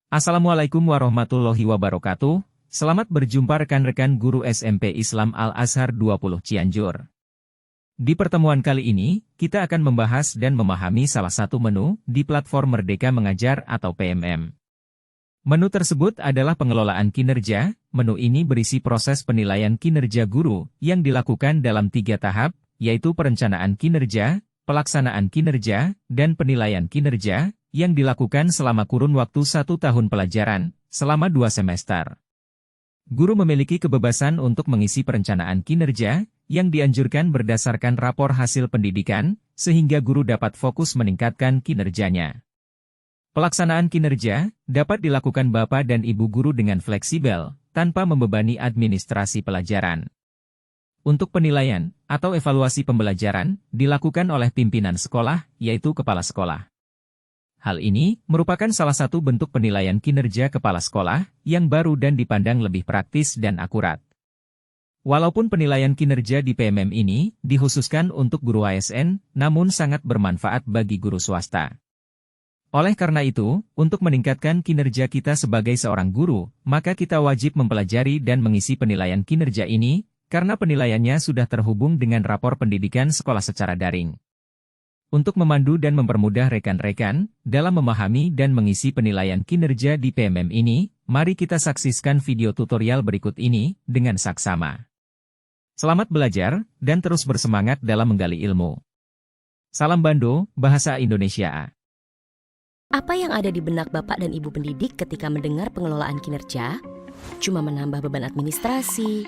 Assalamualaikum warahmatullahi wabarakatuh. Selamat berjumpa rekan-rekan guru SMP Islam Al-Azhar 20 Cianjur. Di pertemuan kali ini, kita akan membahas dan memahami salah satu menu di platform Merdeka Mengajar atau PMM. Menu tersebut adalah pengelolaan kinerja. Menu ini berisi proses penilaian kinerja guru yang dilakukan dalam 3 tahap, yaitu perencanaan kinerja, pelaksanaan kinerja, dan penilaian kinerja, yang dilakukan selama kurun waktu 1 tahun pelajaran, selama 2 semester. Guru memiliki kebebasan untuk mengisi perencanaan kinerja, yang dianjurkan berdasarkan rapor hasil pendidikan, sehingga guru dapat fokus meningkatkan kinerjanya. Pelaksanaan kinerja dapat dilakukan Bapak dan Ibu guru dengan fleksibel, tanpa membebani administrasi pelajaran. Untuk penilaian atau evaluasi pembelajaran, dilakukan oleh pimpinan sekolah, yaitu kepala sekolah. Hal ini merupakan salah satu bentuk penilaian kinerja kepala sekolah yang baru dan dipandang lebih praktis dan akurat. Walaupun penilaian kinerja di PMM ini dikhususkan untuk guru ASN, namun sangat bermanfaat bagi guru swasta. Oleh karena itu, untuk meningkatkan kinerja kita sebagai seorang guru, maka kita wajib mempelajari dan mengisi penilaian kinerja ini, karena penilaiannya sudah terhubung dengan rapor pendidikan sekolah secara daring. Untuk memandu dan mempermudah rekan-rekan dalam memahami dan mengisi penilaian kinerja di PMM ini, mari kita saksikan video tutorial berikut ini dengan saksama. Selamat belajar dan terus bersemangat dalam menggali ilmu. Salam Bando, Bahasa Indonesia. Apa yang ada di benak Bapak dan Ibu pendidik ketika mendengar pengelolaan kinerja? Cuma menambah beban administrasi,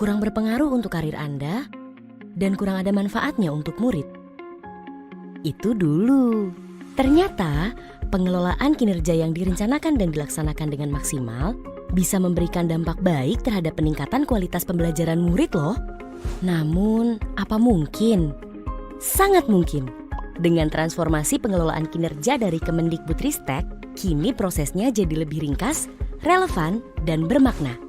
kurang berpengaruh untuk karir Anda, dan kurang ada manfaatnya untuk murid. Itu dulu. Ternyata, pengelolaan kinerja yang direncanakan dan dilaksanakan dengan maksimal bisa memberikan dampak baik terhadap peningkatan kualitas pembelajaran murid loh. Namun, apa mungkin? Sangat mungkin. Dengan transformasi pengelolaan kinerja dari Kemendikbudristek, kini prosesnya jadi lebih ringkas, relevan, dan bermakna.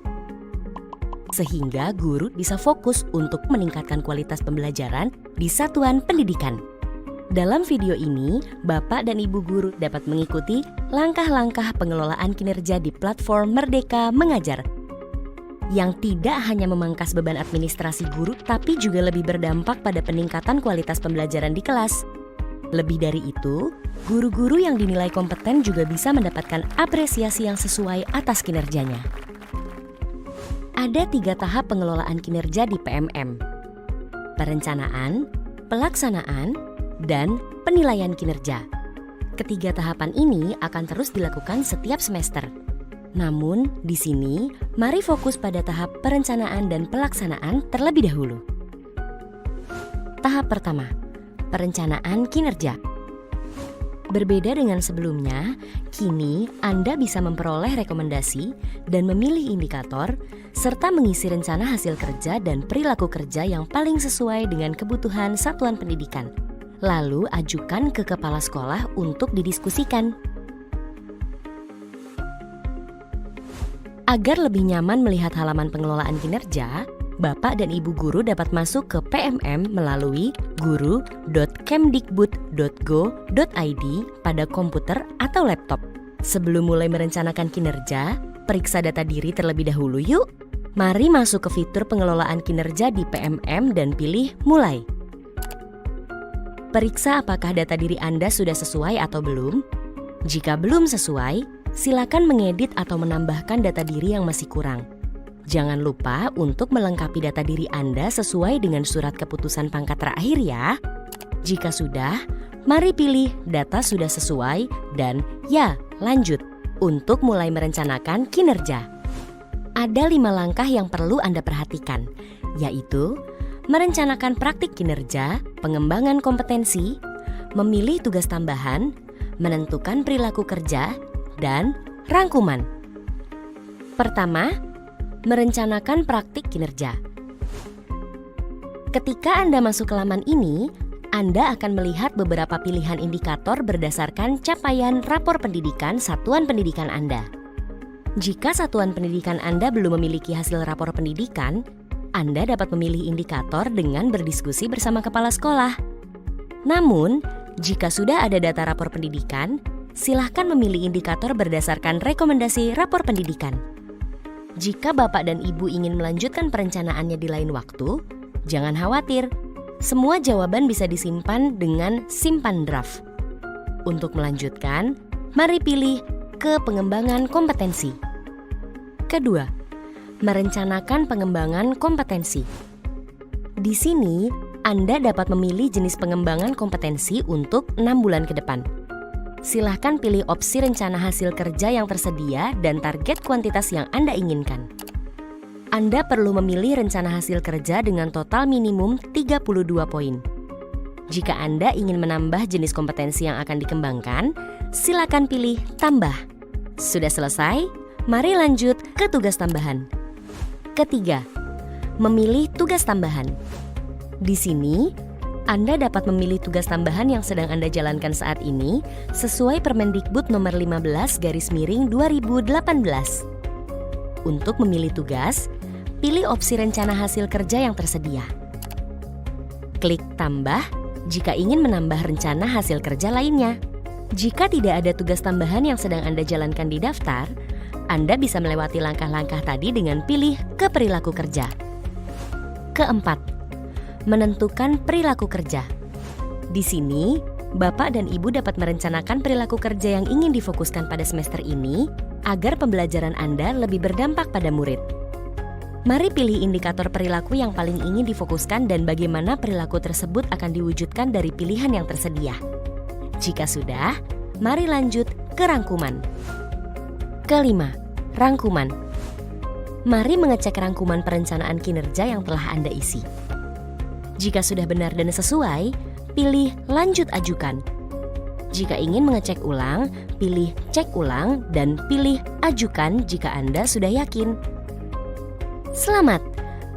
Sehingga guru bisa fokus untuk meningkatkan kualitas pembelajaran di satuan pendidikan. Dalam video ini, Bapak dan Ibu guru dapat mengikuti langkah-langkah pengelolaan kinerja di platform Merdeka Mengajar, yang tidak hanya memangkas beban administrasi guru, tapi juga lebih berdampak pada peningkatan kualitas pembelajaran di kelas. Lebih dari itu, guru-guru yang dinilai kompeten juga bisa mendapatkan apresiasi yang sesuai atas kinerjanya. Ada 3 tahap pengelolaan kinerja di PMM: perencanaan, pelaksanaan, dan penilaian kinerja. Ketiga tahapan ini akan terus dilakukan setiap semester. Namun, di sini, mari fokus pada tahap perencanaan dan pelaksanaan terlebih dahulu. Tahap pertama, perencanaan kinerja. Berbeda dengan sebelumnya, kini Anda bisa memperoleh rekomendasi dan memilih indikator, serta mengisi rencana hasil kerja dan perilaku kerja yang paling sesuai dengan kebutuhan satuan pendidikan. Lalu ajukan ke kepala sekolah untuk didiskusikan. Agar lebih nyaman melihat halaman pengelolaan kinerja, Bapak dan Ibu guru dapat masuk ke PMM melalui guru.kemdikbud.go.id pada komputer atau laptop. Sebelum mulai merencanakan kinerja, periksa data diri terlebih dahulu yuk. Mari masuk ke fitur pengelolaan kinerja di PMM dan pilih Mulai. Periksa apakah data diri Anda sudah sesuai atau belum. Jika belum sesuai, silakan mengedit atau menambahkan data diri yang masih kurang. Jangan lupa untuk melengkapi data diri Anda sesuai dengan surat keputusan pangkat terakhir ya. Jika sudah, mari pilih data sudah sesuai dan ya, lanjut untuk mulai merencanakan kinerja. Ada 5 langkah yang perlu Anda perhatikan, yaitu merencanakan praktik kinerja, pengembangan kompetensi, memilih tugas tambahan, menentukan perilaku kerja, dan rangkuman. Pertama, merencanakan praktik kinerja. Ketika Anda masuk ke laman ini, Anda akan melihat beberapa pilihan indikator berdasarkan capaian rapor pendidikan satuan pendidikan Anda. Jika satuan pendidikan Anda belum memiliki hasil rapor pendidikan, Anda dapat memilih indikator dengan berdiskusi bersama kepala sekolah. Namun, jika sudah ada data rapor pendidikan, silahkan memilih indikator berdasarkan rekomendasi rapor pendidikan. Jika Bapak dan Ibu ingin melanjutkan perencanaannya di lain waktu, jangan khawatir. Semua jawaban bisa disimpan dengan simpan draft. Untuk melanjutkan, mari pilih ke pengembangan kompetensi. Kedua, merencanakan pengembangan kompetensi. Di sini, Anda dapat memilih jenis pengembangan kompetensi untuk 6 bulan ke depan. Silahkan pilih opsi rencana hasil kerja yang tersedia dan target kuantitas yang Anda inginkan. Anda perlu memilih rencana hasil kerja dengan total minimum 32 poin. Jika Anda ingin menambah jenis kompetensi yang akan dikembangkan, silakan pilih tambah. Sudah selesai? Mari lanjut ke tugas tambahan. Ketiga, memilih tugas tambahan. Di sini, Anda dapat memilih tugas tambahan yang sedang Anda jalankan saat ini sesuai Permendikbud nomor 15/2018. Untuk memilih tugas, pilih opsi rencana hasil kerja yang tersedia. Klik tambah jika ingin menambah rencana hasil kerja lainnya. Jika tidak ada tugas tambahan yang sedang Anda jalankan di daftar, Anda bisa melewati langkah-langkah tadi dengan pilih ke perilaku kerja. Keempat, menentukan perilaku kerja. Di sini, Bapak dan Ibu dapat merencanakan perilaku kerja yang ingin difokuskan pada semester ini agar pembelajaran Anda lebih berdampak pada murid. Mari pilih indikator perilaku yang paling ingin difokuskan dan bagaimana perilaku tersebut akan diwujudkan dari pilihan yang tersedia. Jika sudah, mari lanjut ke rangkuman. Kelima, rangkuman. Mari mengecek rangkuman perencanaan kinerja yang telah Anda isi. Jika sudah benar dan sesuai, pilih lanjut ajukan. Jika ingin mengecek ulang, pilih cek ulang dan pilih ajukan jika Anda sudah yakin. Selamat,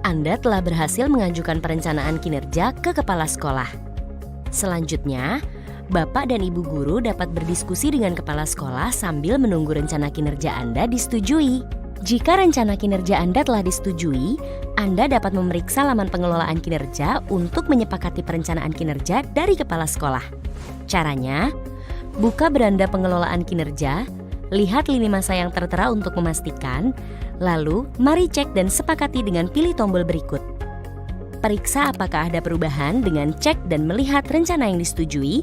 Anda telah berhasil mengajukan perencanaan kinerja ke kepala sekolah. Selanjutnya, Bapak dan Ibu guru dapat berdiskusi dengan kepala sekolah sambil menunggu rencana kinerja Anda disetujui. Jika rencana kinerja Anda telah disetujui, Anda dapat memeriksa laman pengelolaan kinerja untuk menyepakati perencanaan kinerja dari kepala sekolah. Caranya, buka beranda pengelolaan kinerja, lihat lini masa yang tertera untuk memastikan, lalu mari cek dan sepakati dengan pilih tombol berikut. Periksa apakah ada perubahan dengan cek dan melihat rencana yang disetujui.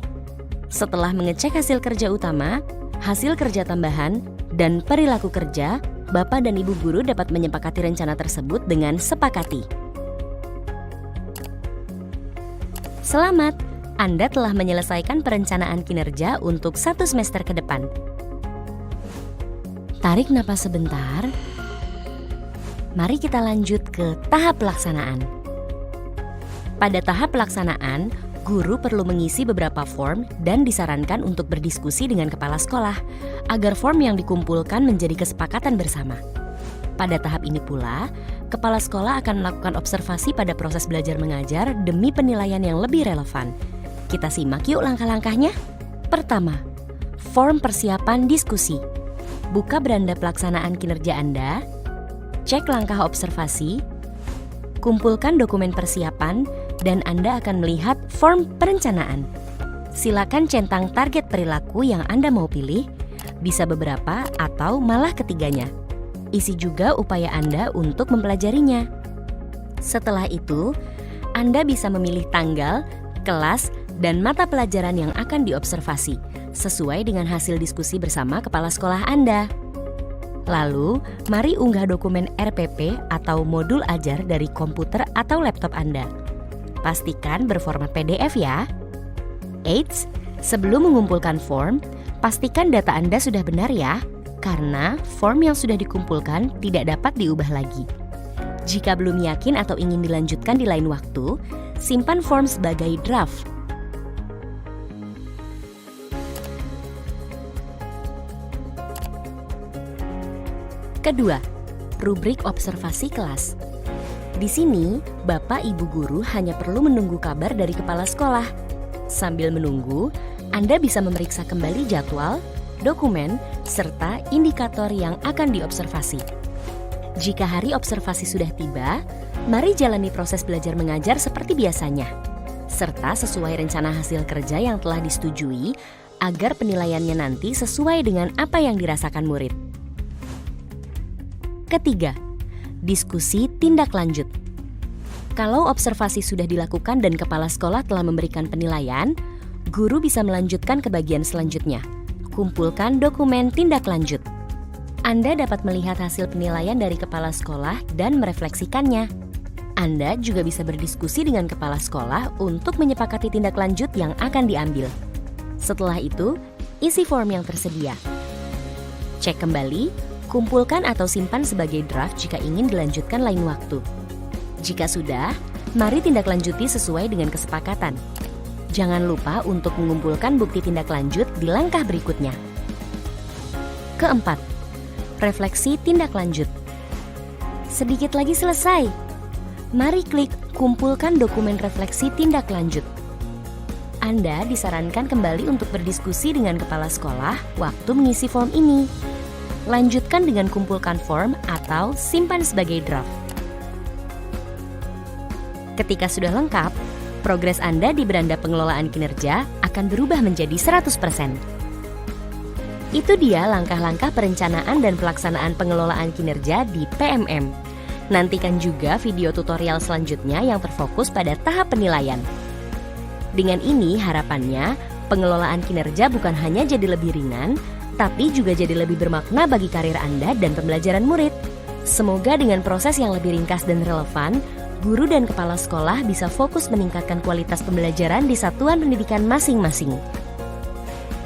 Setelah mengecek hasil kerja utama, hasil kerja tambahan, dan perilaku kerja, Bapak dan Ibu guru dapat menyepakati rencana tersebut dengan sepakati. Selamat, Anda telah menyelesaikan perencanaan kinerja untuk 1 semester ke depan. Tarik napas sebentar. Mari kita lanjut ke tahap pelaksanaan. Pada tahap pelaksanaan, guru perlu mengisi beberapa form dan disarankan untuk berdiskusi dengan kepala sekolah agar form yang dikumpulkan menjadi kesepakatan bersama. Pada tahap ini pula, kepala sekolah akan melakukan observasi pada proses belajar mengajar demi penilaian yang lebih relevan. Kita simak yuk langkah-langkahnya. Pertama, form persiapan diskusi. Buka beranda pelaksanaan kinerja Anda, cek langkah observasi, kumpulkan dokumen persiapan, dan Anda akan melihat form perencanaan. Silakan centang target perilaku yang Anda mau pilih, bisa beberapa atau malah ketiganya. Isi juga upaya Anda untuk mempelajarinya. Setelah itu, Anda bisa memilih tanggal, kelas, dan mata pelajaran yang akan diobservasi, sesuai dengan hasil diskusi bersama kepala sekolah Anda. Lalu, mari unggah dokumen RPP atau modul ajar dari komputer atau laptop Anda. Pastikan berformat PDF ya. Eits, sebelum mengumpulkan form, pastikan data Anda sudah benar ya, karena form yang sudah dikumpulkan tidak dapat diubah lagi. Jika belum yakin atau ingin dilanjutkan di lain waktu, simpan form sebagai draft. Kedua, rubrik observasi kelas. Di sini, Bapak Ibu guru hanya perlu menunggu kabar dari kepala sekolah. Sambil menunggu, Anda bisa memeriksa kembali jadwal, dokumen, serta indikator yang akan diobservasi. Jika hari observasi sudah tiba, mari jalani proses belajar mengajar seperti biasanya. Serta sesuai rencana hasil kerja yang telah disetujui, agar penilaiannya nanti sesuai dengan apa yang dirasakan murid. Ketiga, diskusi tindak lanjut. Kalau observasi sudah dilakukan dan kepala sekolah telah memberikan penilaian, guru bisa melanjutkan ke bagian selanjutnya. Kumpulkan dokumen tindak lanjut. Anda dapat melihat hasil penilaian dari kepala sekolah dan merefleksikannya. Anda juga bisa berdiskusi dengan kepala sekolah untuk menyepakati tindak lanjut yang akan diambil. Setelah itu, isi form yang tersedia. Cek kembali, kumpulkan atau simpan sebagai draft jika ingin dilanjutkan lain waktu. Jika sudah, mari tindak lanjuti sesuai dengan kesepakatan. Jangan lupa untuk mengumpulkan bukti tindak lanjut di langkah berikutnya. Keempat, refleksi tindak lanjut. Sedikit lagi selesai. Mari klik kumpulkan dokumen refleksi tindak lanjut. Anda disarankan kembali untuk berdiskusi dengan kepala sekolah waktu mengisi form ini. Lanjutkan dengan kumpulkan form atau simpan sebagai draft. Ketika sudah lengkap, progres Anda di beranda pengelolaan kinerja akan berubah menjadi 100%. Itu dia langkah-langkah perencanaan dan pelaksanaan pengelolaan kinerja di PMM. Nantikan juga video tutorial selanjutnya yang terfokus pada tahap penilaian. Dengan ini harapannya, pengelolaan kinerja bukan hanya jadi lebih ringan, tapi juga jadi lebih bermakna bagi karir Anda dan pembelajaran murid. Semoga dengan proses yang lebih ringkas dan relevan, guru dan kepala sekolah bisa fokus meningkatkan kualitas pembelajaran di satuan pendidikan masing-masing.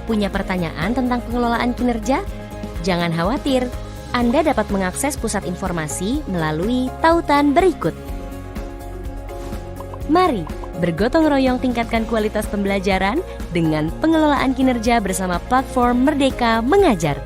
Punya pertanyaan tentang pengelolaan kinerja? Jangan khawatir, Anda dapat mengakses pusat informasi melalui tautan berikut. Mari bergotong royong tingkatkan kualitas pembelajaran dengan pengelolaan kinerja bersama platform Merdeka Mengajar.